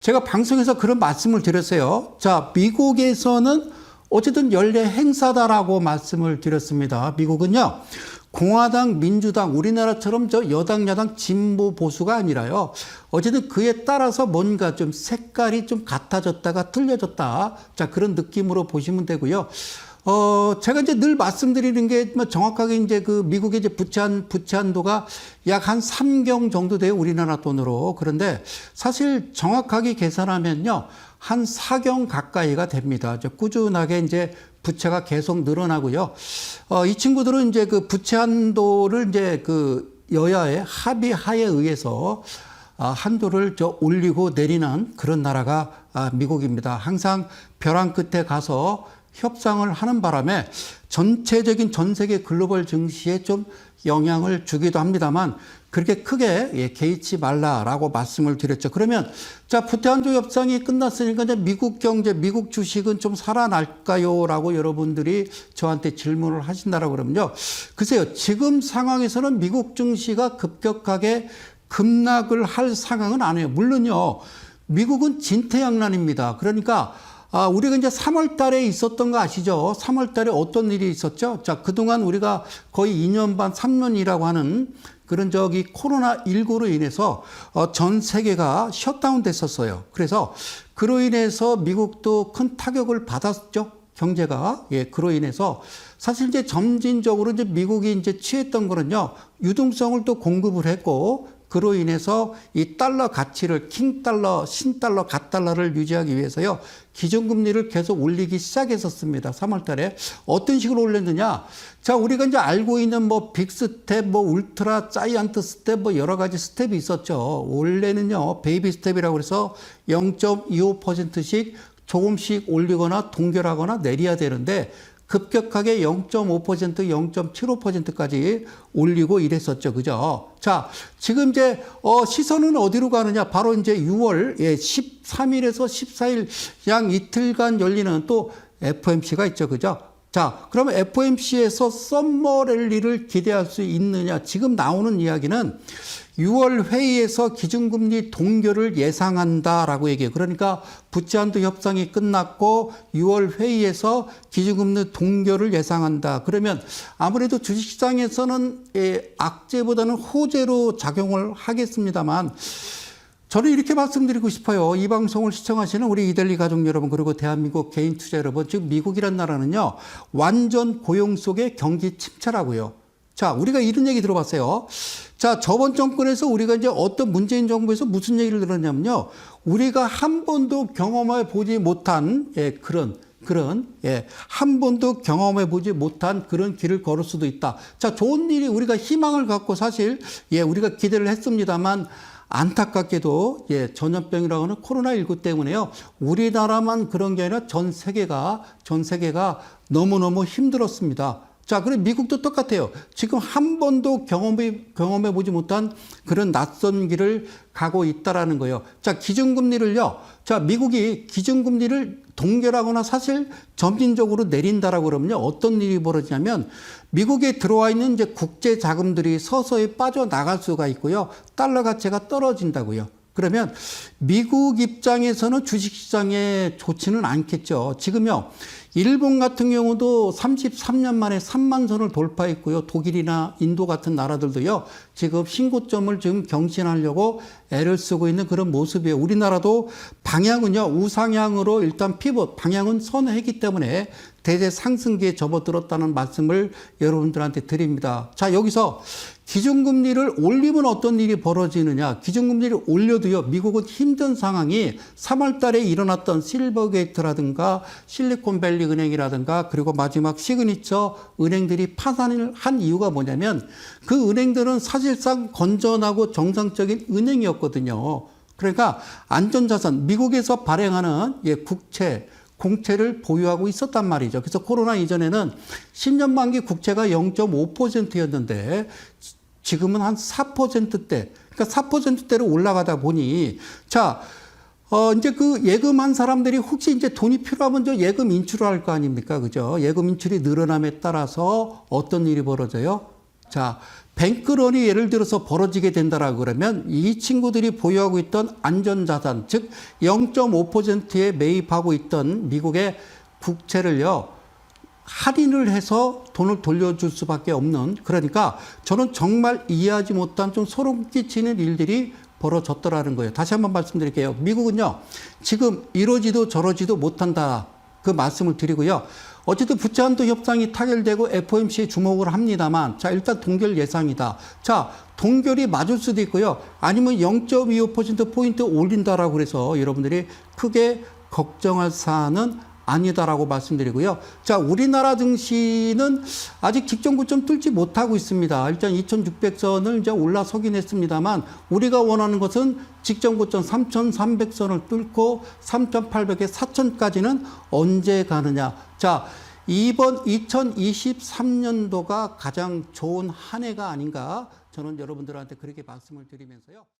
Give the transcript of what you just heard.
제가 방송에서 그런 말씀을 드렸어요. 자, 미국에서는 어쨌든 연례 행사다라고 말씀을 드렸습니다. 미국은요, 공화당, 민주당, 우리나라처럼 여당, 야당, 진보, 보수가 아니라요. 어쨌든 그에 따라서 뭔가 좀 색깔이 좀 같아졌다가 틀려졌다. 자, 그런 느낌으로 보시면 되고요. 제가 이제 늘 말씀드리는 게 뭐 정확하게 이제 그 미국의 이제 부채한도가 약 한 3경 정도 돼요. 우리나라 돈으로. 그런데 사실 정확하게 계산하면요. 한 4경 가까이가 됩니다. 꾸준하게 이제 부채가 계속 늘어나고요. 이 친구들은 이제 그 부채 한도를 이제 그 여야의 합의하에 의해서 한도를 올리고 내리는 그런 나라가 미국입니다. 항상 벼랑 끝에 가서 협상을 하는 바람에 전체적인 전 세계 글로벌 증시에 좀 영향을 주기도 합니다만 그렇게 크게 개의치 말라라고 말씀을 드렸죠. 그러면 자, 부채한도 협상이 끝났으니까 이제 미국 경제, 미국 주식은 좀 살아날까요? 라고 여러분들이 저한테 질문을 하신다라고 그러면요. 글쎄요, 지금 상황에서는 미국 증시가 급격하게 급락을 할 상황은 아니에요. 물론요, 미국은 진퇴양난입니다. 그러니까 우리가 이제 3월 달에 있었던 거 아시죠? 3월 달에 어떤 일이 있었죠? 자, 그동안 우리가 거의 2년 반, 3년이라고 하는 그런 코로나19로 인해서 전 세계가 셧다운 됐었어요. 그래서 그로 인해서 미국도 큰 타격을 받았죠. 경제가. 예, 그로 인해서 사실 이제 점진적으로 이제 미국이 이제 취했던 거는요, 유동성을 또 공급을 했고, 그로 인해서 이 달러 가치를 킹달러, 신달러, 갓달러를 유지하기 위해서요. 기준금리를 계속 올리기 시작했었습니다. 3월 달에. 어떤 식으로 올렸느냐. 자, 우리가 이제 알고 있는 뭐 빅스텝, 뭐 울트라, 자이언트 스텝, 뭐 여러 가지 스텝이 있었죠. 원래는요, 베이비 스텝이라고 해서 0.25%씩 조금씩 올리거나 동결하거나 내려야 되는데 급격하게 0.5%, 0.75%까지 올리고 이랬었죠. 그죠? 자, 지금 이제, 시선은 어디로 가느냐? 바로 이제 6월 13일에서 14일 약 이틀간 열리는 또 FOMC가 있죠. 그죠? 자, 그러면 FOMC에서 썸머 랠리를 기대할 수 있느냐? 지금 나오는 이야기는 6월 회의에서 기준금리 동결을 예상한다라고 얘기해요. 그러니까 부채한도 협상이 끝났고 6월 회의에서 기준금리 동결을 예상한다. 그러면 아무래도 주식시장에서는 악재보다는 호재로 작용을 하겠습니다만 저는 이렇게 말씀드리고 싶어요. 이 방송을 시청하시는 우리 이델리 가족 여러분 그리고 대한민국 개인 투자 여러분, 지금 미국이란 나라는요, 완전 고용 속의 경기 침체라고요. 자, 우리가 이런 얘기 들어봤어요. 자, 저번 정권에서 우리가 이제 어떤 문재인 정부에서 무슨 얘기를 들었냐면요, 우리가 한 번도 경험해 보지 못한 한 번도 경험해 보지 못한 그런 길을 걸을 수도 있다. 자, 좋은 일이 우리가 희망을 갖고 사실 우리가 기대를 했습니다만 안타깝게도 전염병이라고 하는 코로나19 때문에요. 우리나라만 그런 게 아니라 전 세계가 너무너무 힘들었습니다. 자, 그리고 미국도 똑같아요. 지금 한 번도 경험해 보지 못한 그런 낯선 길을 가고 있다라는 거예요. 자, 기준금리를요. 자, 미국이 기준금리를 동결하거나 사실 점진적으로 내린다라고 그러면요. 어떤 일이 벌어지냐면 미국에 들어와 있는 이제 국제 자금들이 서서히 빠져나갈 수가 있고요. 달러 가치가 떨어진다고요. 그러면 미국 입장에서는 주식시장에 좋지는 않겠죠. 지금요. 일본 같은 경우도 33년 만에 3만 선을 돌파했고요. 독일이나 인도 같은 나라들도요. 지금 신고점을 지금 경신하려고 애를 쓰고 있는 그런 모습이에요. 우리나라도 방향은요. 우상향으로 일단 피벗, 방향은 선회했기 때문에 대대 상승기에 접어들었다는 말씀을 여러분들한테 드립니다. 자, 여기서 기준금리를 올리면 어떤 일이 벌어지느냐. 기준금리를 올려도요. 미국은 힘든 상황이 3월 달에 일어났던 실버게이트라든가 실리콘밸리 은행이라든가 그리고 마지막 시그니처 은행들이 파산을 한 이유가 뭐냐면 그 은행들은 사실상 건전하고 정상적인 은행이었거든요. 그러니까 안전자산, 미국에서 발행하는 공채를 보유하고 있었단 말이죠. 그래서 코로나 이전에는 10년 만기 국채가 0.5%였는데 지금은 한 4%대, 그러니까 4%대로 올라가다 보니, 자, 이제 그 예금한 사람들이 혹시 이제 돈이 필요하면 저 예금 인출을 할 거 아닙니까? 그죠? 예금 인출이 늘어남에 따라서 어떤 일이 벌어져요? 자, 뱅크런이 예를 들어서 벌어지게 된다라고 그러면 이 친구들이 보유하고 있던 안전자산, 즉 0.5%에 매입하고 있던 미국의 국채를요, 할인을 해서 돈을 돌려줄 수밖에 없는, 그러니까 저는 정말 이해하지 못한 좀 소름 끼치는 일들이 벌어졌더라는 거예요. 다시 한번 말씀드릴게요. 미국은요, 지금 이러지도 저러지도 못한다. 그 말씀을 드리고요. 어쨌든 부채한도 협상이 타결되고 FOMC에 주목을 합니다만, 자, 일단 동결 예상이다. 자, 동결이 맞을 수도 있고요. 아니면 0.25%포인트 올린다라고 그래서 여러분들이 크게 걱정할 사안은 아니다라고 말씀드리고요. 자, 우리나라 증시는 아직 직전 고점 뚫지 못하고 있습니다. 일단 2600선을 이제 올라서긴 했습니다만, 우리가 원하는 것은 직전 고점 3300선을 뚫고 3800에 4000까지는 언제 가느냐. 자, 이번 2023년도가 가장 좋은 한 해가 아닌가, 저는 여러분들한테 그렇게 말씀을 드리면서요.